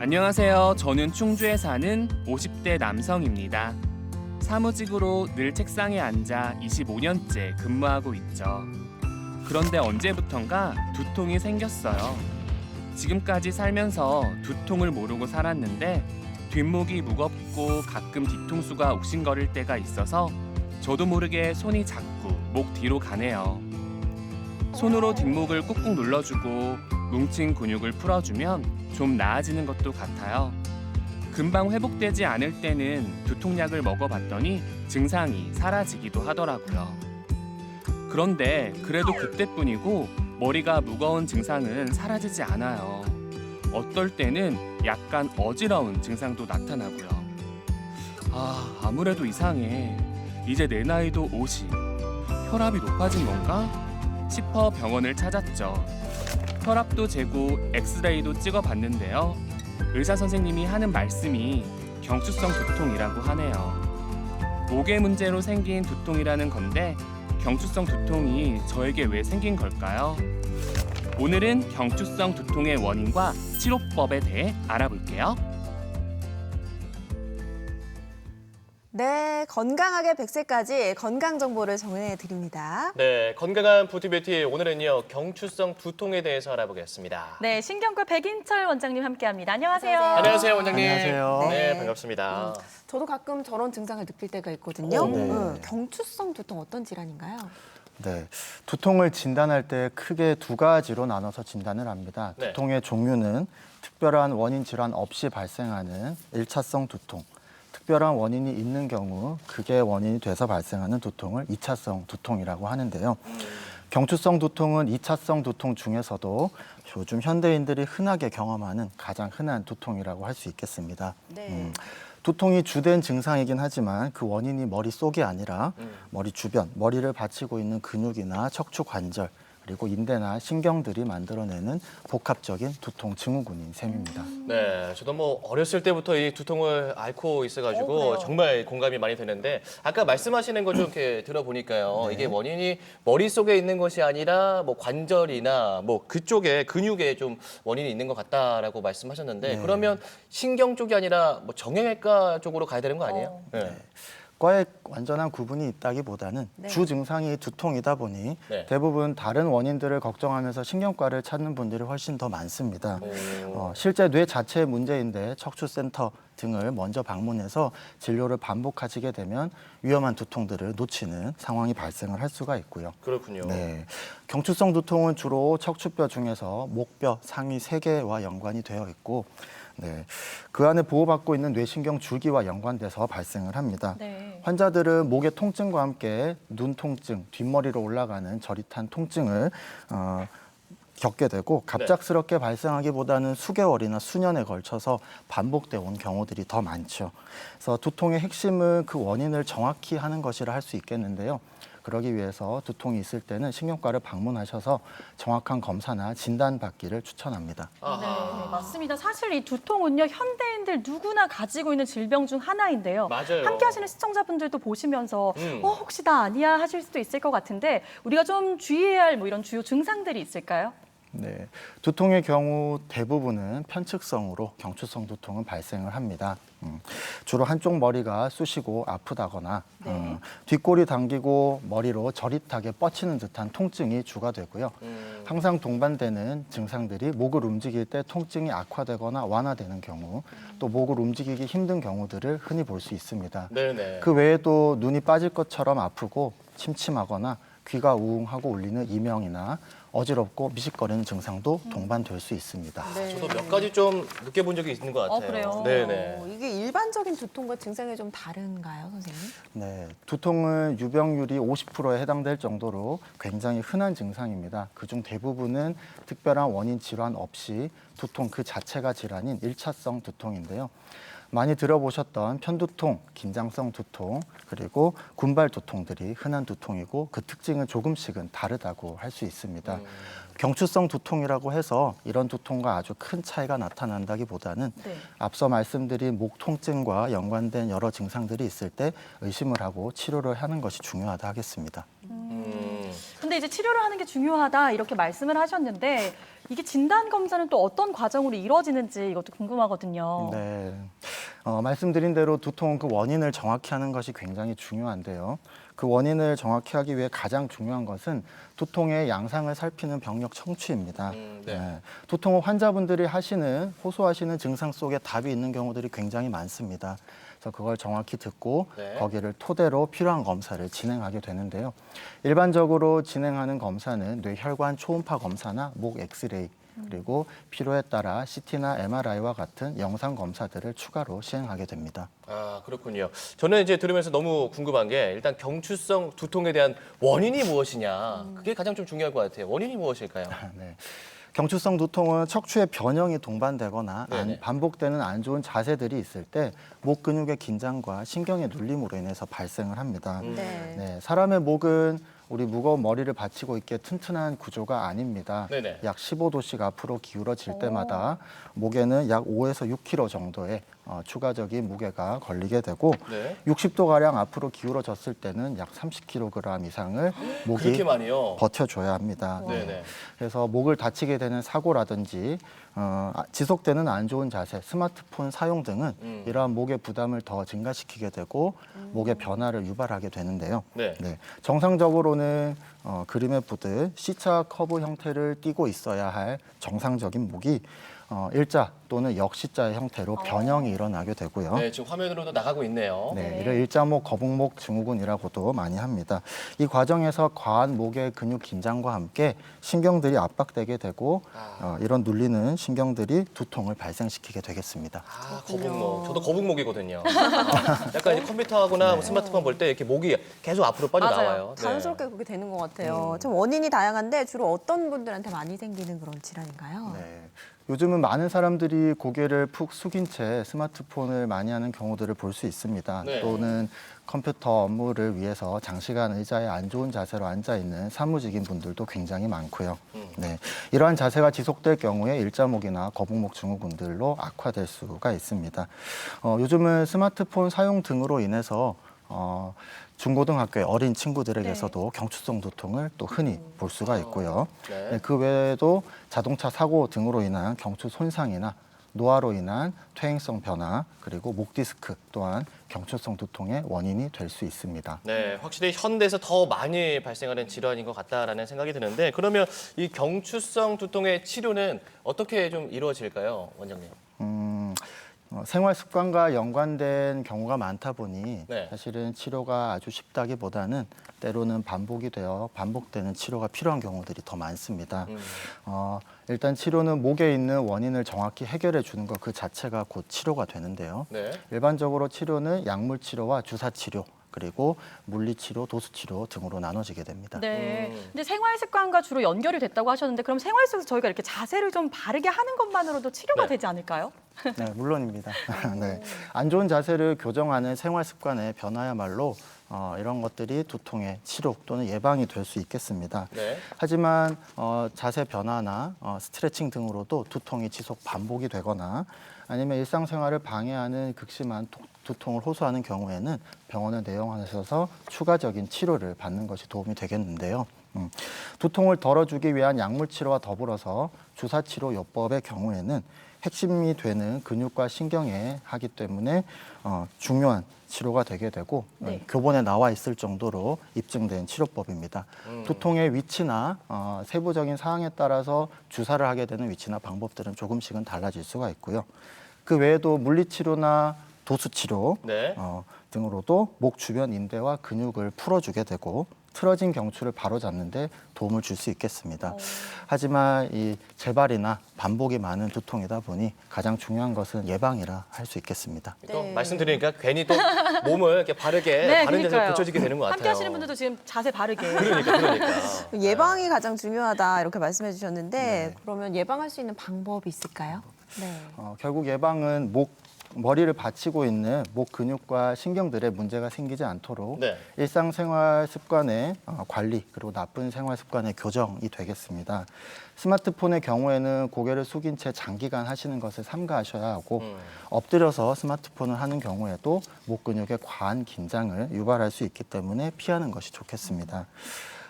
안녕하세요. 저는 충주에 사는 50대 남성입니다. 사무직으로 늘 책상에 앉아 25년째 근무하고 있죠. 그런데 언제부턴가 두통이 생겼어요. 지금까지 살면서 두통을 모르고 살았는데 뒷목이 무겁고 가끔 뒤통수가 욱신거릴 때가 있어서 저도 모르게 손이 자꾸 목 뒤로 가네요. 손으로 뒷목을 꾹꾹 눌러주고 뭉친 근육을 풀어주면 좀 나아지는 것도 같아요. 금방 회복되지 않을 때는 두통약을 먹어봤더니 증상이 사라지기도 하더라고요. 그런데 그래도 그때뿐이고 머리가 무거운 증상은 사라지지 않아요. 어떨 때는 약간 어지러운 증상도 나타나고요. 아무래도 이상해. 이제 내 나이도 50. 혈압이 높아진 건가? 싶어 병원을 찾았죠. 혈압도 재고 엑스레이도 찍어봤는데요. 의사 선생님이 하는 말씀이 경추성 두통이라고 하네요. 목의 문제로 생긴 두통이라는 건데 경추성 두통이 저에게 왜 생긴 걸까요? 오늘은 경추성 두통의 원인과 치료법에 대해 알아볼게요. 네, 건강하게 100세까지 건강 정보를 전해드립니다. 네, 건강한 뷰티뷰티 오늘은요 경추성 두통에 대해서 알아보겠습니다. 네, 신경과 백인철 원장님 함께합니다. 안녕하세요. 안녕하세요 원장님. 안녕하세요. 네, 반갑습니다. 저도 가끔 저런 증상을 느낄 때가 있거든요. 네. 경추성 두통 어떤 질환인가요? 네, 두통을 진단할 때 크게 두 가지로 나눠서 진단을 합니다. 네. 두통의 종류는 특별한 원인 질환 없이 발생하는 일차성 두통, 특별한 원인이 있는 경우 그게 원인이 돼서 발생하는 두통을 이차성 두통이라고 하는데요. 경추성 두통은 이차성 두통 중에서도 요즘 현대인들이 흔하게 경험하는 가장 흔한 두통이라고 할 수 있겠습니다. 네. 두통이 주된 증상이긴 하지만 그 원인이 머릿속이 아니라 머리 주변, 머리를 받치고 있는 근육이나 척추 관절, 그리고 인대나 신경들이 만들어내는 복합적인 두통 증후군인 셈입니다. 네, 저도 뭐 어렸을 때부터 이 두통을 앓고 있어가지고 그래요? 정말 공감이 많이 되는데 아까 말씀하시는 거 좀 이렇게 들어보니까요. 네. 이게 원인이 머릿속에 있는 것이 아니라 뭐 관절이나 뭐 그쪽에 근육에 좀 원인이 있는 것 같다라고 말씀하셨는데 네. 그러면 신경 쪽이 아니라 뭐 정형외과 쪽으로 가야 되는 거 아니에요? 네. 과에 완전한 구분이 있다기보다는 네. 주 증상이 두통이다 보니 네. 대부분 다른 원인들을 걱정하면서 신경과를 찾는 분들이 훨씬 더 많습니다. 오. 실제 뇌 자체의 문제인데 척추센터 등을 먼저 방문해서 진료를 반복하시게 되면 위험한 두통들을 놓치는 상황이 발생을 할 수가 있고요. 그렇군요. 네, 경추성 두통은 주로 척추뼈 중에서 목뼈 상위 3개와 연관이 되어 있고 네, 그 안에 보호받고 있는 뇌신경 줄기와 연관돼서 발생을 합니다. 네. 환자들은 목의 통증과 함께 눈 통증, 뒷머리로 올라가는 저릿한 통증을 겪게 되고 갑작스럽게 발생하기보다는 수개월이나 수년에 걸쳐서 반복돼 온 경우들이 더 많죠. 그래서 두통의 핵심은 그 원인을 정확히 하는 것이라 할 수 있겠는데요. 그러기 위해서 두통이 있을 때는 신경과를 방문하셔서 정확한 검사나 진단 받기를 추천합니다. 네, 맞습니다. 사실 이 두통은요, 현대인들 누구나 가지고 있는 질병 중 하나인데요. 맞아요. 함께 하시는 시청자분들도 보시면서 음. 혹시 나 아니야 하실 수도 있을 것 같은데 우리가 좀 주의해야 할 뭐 이런 주요 증상들이 있을까요? 네, 두통의 경우 대부분은 편측성으로 경추성 두통은 발생을 합니다. 주로 한쪽 머리가 쑤시고 아프다거나 네. 뒷골이 당기고 머리로 저릿하게 뻗치는 듯한 통증이 주가 되고요. 항상 동반되는 증상들이 목을 움직일 때 통증이 악화되거나 완화되는 경우, 또 목을 움직이기 힘든 경우들을 흔히 볼 수 있습니다. 네네. 그 외에도 눈이 빠질 것처럼 아프고 침침하거나 귀가 우웅하고 울리는 이명이나 어지럽고 미식거리는 증상도 동반될 수 있습니다. 네. 저도 몇 가지 좀 느껴본 적이 있는 것 같아요. 그래요? 네네. 이게 일반적인 두통과 증상이 좀 다른가요, 선생님? 네, 두통은 유병률이 50%에 해당될 정도로 굉장히 흔한 증상입니다. 그중 대부분은 특별한 원인 질환 없이 두통 그 자체가 질환인 일차성 두통인데요. 많이 들어보셨던 편두통, 긴장성 두통, 그리고 군발 두통들이 흔한 두통이고 그 특징은 조금씩은 다르다고 할 수 있습니다. 경추성 두통이라고 해서 이런 두통과 아주 큰 차이가 나타난다기보다는 네. 앞서 말씀드린 목 통증과 연관된 여러 증상들이 있을 때 의심을 하고 치료를 하는 것이 중요하다 하겠습니다. 근데 이제 치료를 하는 게 중요하다 이렇게 말씀을 하셨는데 이게 진단 검사는 또 어떤 과정으로 이루어지는지 이것도 궁금하거든요. 네. 말씀드린 대로 두통은 그 원인을 정확히 하는 것이 굉장히 중요한데요. 그 원인을 정확히 하기 위해 가장 중요한 것은 두통의 양상을 살피는 병력 청취입니다. 네. 두통은 환자분들이 호소하시는 증상 속에 답이 있는 경우들이 굉장히 많습니다. 그래서 그걸 정확히 듣고 네. 거기를 토대로 필요한 검사를 진행하게 되는데요. 일반적으로 진행하는 검사는 뇌혈관 초음파 검사나 목 엑스레이, 그리고 필요에 따라 CT나 MRI와 같은 영상 검사들을 추가로 시행하게 됩니다. 아, 그렇군요. 저는 이제 들으면서 너무 궁금한 게 일단 경추성 두통에 대한 원인이 무엇이냐. 그게 가장 좀 중요할 것 같아요. 원인이 무엇일까요? 네. 경추성 두통은 척추의 변형이 동반되거나 네네. 반복되는 안 좋은 자세들이 있을 때 목 근육의 긴장과 신경의 눌림으로 인해서 발생을 합니다. 네. 네, 사람의 목은 우리 무거운 머리를 받치고 있기에 튼튼한 구조가 아닙니다. 네네. 약 15도씩 앞으로 기울어질 때마다 목에는 약 5에서 6kg 정도의 추가적인 무게가 걸리게 되고 네. 60도가량 앞으로 기울어졌을 때는 약 30kg 이상을 목이 그렇게 많이요? 버텨줘야 합니다. 네네. 그래서 목을 다치게 되는 사고라든지 지속되는 안 좋은 자세, 스마트폰 사용 등은 이러한 목의 부담을 더 증가시키게 되고 목의 변화를 유발하게 되는데요. 네. 정상적으로는 그림에 보듯 C자 커브 형태를 띠고 있어야 할 정상적인 목이 일자 또는 역시자의 형태로 변형이 일어나게 되고요. 네, 지금 화면으로도 나가고 있네요. 네, 이를 일자목, 거북목 증후군이라고도 많이 합니다. 이 과정에서 과한 목의 근육 긴장과 함께 신경들이 압박되게 되고 이런 눌리는 신경들이 두통을 발생시키게 되겠습니다. 아, 거북목. 저도 거북목이거든요. 약간 이제 컴퓨터하거나 스마트폰 볼 때 이렇게 목이 계속 앞으로 빠져나와요. 네. 자연스럽게 그렇게 되는 것 같아요. 좀 원인이 다양한데 주로 어떤 분들한테 많이 생기는 그런 질환인가요? 네. 요즘은 많은 사람들이 고개를 푹 숙인 채 스마트폰을 많이 하는 경우들을 볼 수 있습니다. 네. 또는 컴퓨터 업무를 위해서 장시간 의자에 안 좋은 자세로 앉아 있는 사무직인 분들도 굉장히 많고요. 네. 이러한 자세가 지속될 경우에 일자목이나 거북목 증후군들로 악화될 수가 있습니다. 요즘은 스마트폰 사용 등으로 인해서 중고등학교의 어린 친구들에게서도 경추성 두통을 또 흔히 볼 수가 있고요. 네. 네, 그 외에도 자동차 사고 등으로 인한 경추 손상이나 노화로 인한 퇴행성 변화, 그리고 목 디스크 또한 경추성 두통의 원인이 될 수 있습니다. 네, 확실히 현대에서 더 많이 발생하는 질환인 것 같다라는 생각이 드는데 그러면 이 경추성 두통의 치료는 어떻게 좀 이루어질까요, 원장님? 생활 습관과 연관된 경우가 많다 보니 네. 사실은 치료가 아주 쉽다기보다는 때로는 반복이 되어 반복되는 치료가 필요한 경우들이 더 많습니다. 일단 치료는 목에 있는 원인을 정확히 해결해 주는 것 그 자체가 곧 치료가 되는데요. 네. 일반적으로 치료는 약물 치료와 주사 치료, 그리고 물리치료, 도수치료 등으로 나눠지게 됩니다. 네. 근데 생활 습관과 주로 연결이 됐다고 하셨는데 그럼 생활 속에서 저희가 이렇게 자세를 좀 바르게 하는 것만으로도 치료가 네. 되지 않을까요? 네, 물론입니다. 네. 안 좋은 자세를 교정하는 생활 습관의 변화야말로 이런 것들이 두통의 치료 또는 예방이 될 수 있겠습니다. 네. 하지만 자세 변화나 스트레칭 등으로도 두통이 지속 반복이 되거나 아니면 일상생활을 방해하는 극심한 두통을 호소하는 경우에는 병원을 내원하셔서 추가적인 치료를 받는 것이 도움이 되겠는데요. 두통을 덜어주기 위한 약물 치료와 더불어서 주사 치료 요법의 경우에는 핵심이 되는 근육과 신경에 하기 때문에 중요한 치료가 되게 되고 네. 교본에 나와 있을 정도로 입증된 치료법입니다. 두통의 위치나 세부적인 사항에 따라서 주사를 하게 되는 위치나 방법들은 조금씩은 달라질 수가 있고요. 그 외에도 물리치료나 도수치료 네. 등으로도 목 주변 인대와 근육을 풀어주게 되고 틀어진 경추를 바로잡는 데 도움을 줄 수 있겠습니다. 하지만 이 재발이나 반복이 많은 두통이다 보니 가장 중요한 것은 예방이라 할 수 있겠습니다. 또 네. 말씀드리니까 괜히 또 몸을 이렇게 바르게 바른 자세로 고쳐지게 되는 것 같아요. 함께 하시는 분들도 지금 자세 바르게. 그러니까. 예방이 가장 중요하다 이렇게 말씀해 주셨는데 그러면 예방할 수 있는 방법이 있을까요? 네. 결국 예방은 머리를 받치고 있는 목 근육과 신경들의 문제가 생기지 않도록 네. 일상생활 습관의 관리 그리고 나쁜 생활 습관의 교정이 되겠습니다. 스마트폰의 경우에는 고개를 숙인 채 장기간 하시는 것을 삼가하셔야 하고 엎드려서 스마트폰을 하는 경우에도 목 근육의 과한 긴장을 유발할 수 있기 때문에 피하는 것이 좋겠습니다.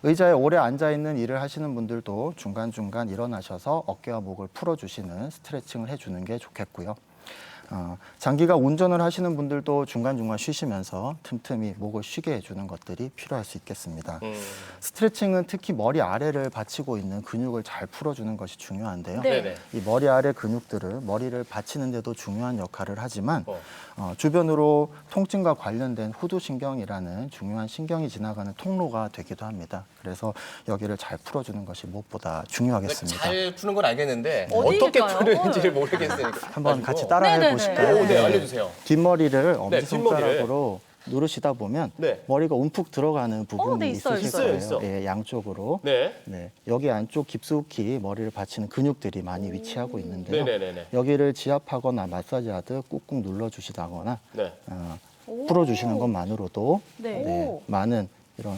의자에 오래 앉아 있는 일을 하시는 분들도 중간중간 일어나셔서 어깨와 목을 풀어주시는 스트레칭을 해주는 게 좋겠고요. 장기가 운전을 하시는 분들도 중간중간 쉬시면서 틈틈이 목을 쉬게 해주는 것들이 필요할 수 있겠습니다. 스트레칭은 특히 머리 아래를 받치고 있는 근육을 잘 풀어주는 것이 중요한데요. 네. 네네. 이 머리 아래 근육들은 머리를 받치는 데도 중요한 역할을 하지만 주변으로 통증과 관련된 후두신경이라는 중요한 신경이 지나가는 통로가 되기도 합니다. 그래서 여기를 잘 풀어주는 것이 무엇보다 중요하겠습니다. 잘 푸는 건 알겠는데 어디일까요? 어떻게 푸는지를 모르겠으니까. 한번 같이 가지고. 따라해 네네네. 보실까요? 오, 네, 알려주세요. 뒷머리를 네, 엄지손가락으로 누르시다 보면 네. 머리가 움푹 들어가는 부분이 네, 있어요, 있으실 있어요. 거예요. 있어요. 예, 양쪽으로. 네. 네, 여기 안쪽 깊숙이 머리를 받치는 근육들이 많이 위치하고 있는데요. 네네네네. 여기를 지압하거나 마사지하듯 꾹꾹 눌러주시다거나 네. 풀어주시는 것만으로도 네. 많은 이런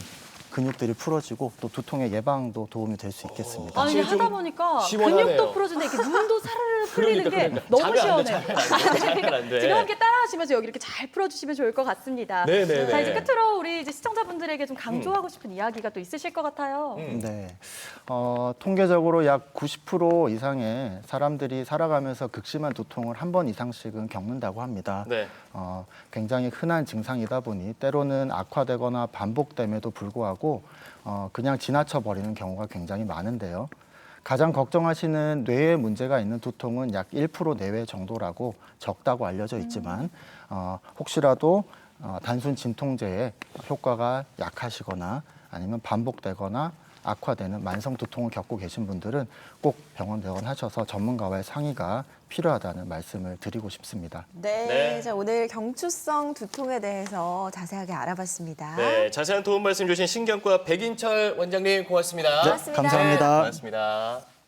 근육들이 풀어지고 또 두통의 예방도 도움이 될 수 있겠습니다. 아니 확실히 좀 하다 보니까 시원하네요. 근육도 풀어주는데 이렇게 눈도 사르르 풀리는 그러니까. 게 너무 잠이 안 돼, 시원해요. 잠이 안 돼. 지금 함께 따라하시면서 여기 이렇게 잘 풀어주시면 좋을 것 같습니다. 네네네. 자 이제 끝으로 우리 이제 시청자분들에게 좀 강조하고 싶은 이야기가 또 있으실 것 같아요. 네, 통계적으로 약 90% 이상의 사람들이 살아가면서 극심한 두통을 한 번 이상씩은 겪는다고 합니다. 네. 굉장히 흔한 증상이다 보니 때로는 악화되거나 반복됨에도 불구하고 그냥 지나쳐 버리는 경우가 굉장히 많은데요. 가장 걱정하시는 뇌에 문제가 있는 두통은 약 1% 내외 정도라고 적다고 알려져 있지만 혹시라도 단순 진통제의 효과가 약하시거나 아니면 반복되거나 악화되는 만성 두통을 겪고 계신 분들은 꼭 병원 내원하셔서 전문가와의 상의가 필요하다는 말씀을 드리고 싶습니다. 네, 네. 자, 오늘 경추성 두통에 대해서 자세하게 알아봤습니다. 네, 자세한 도움 말씀 주신 신경과 백인철 원장님 고맙습니다. 고맙습니다. 감사합니다. 고맙습니다.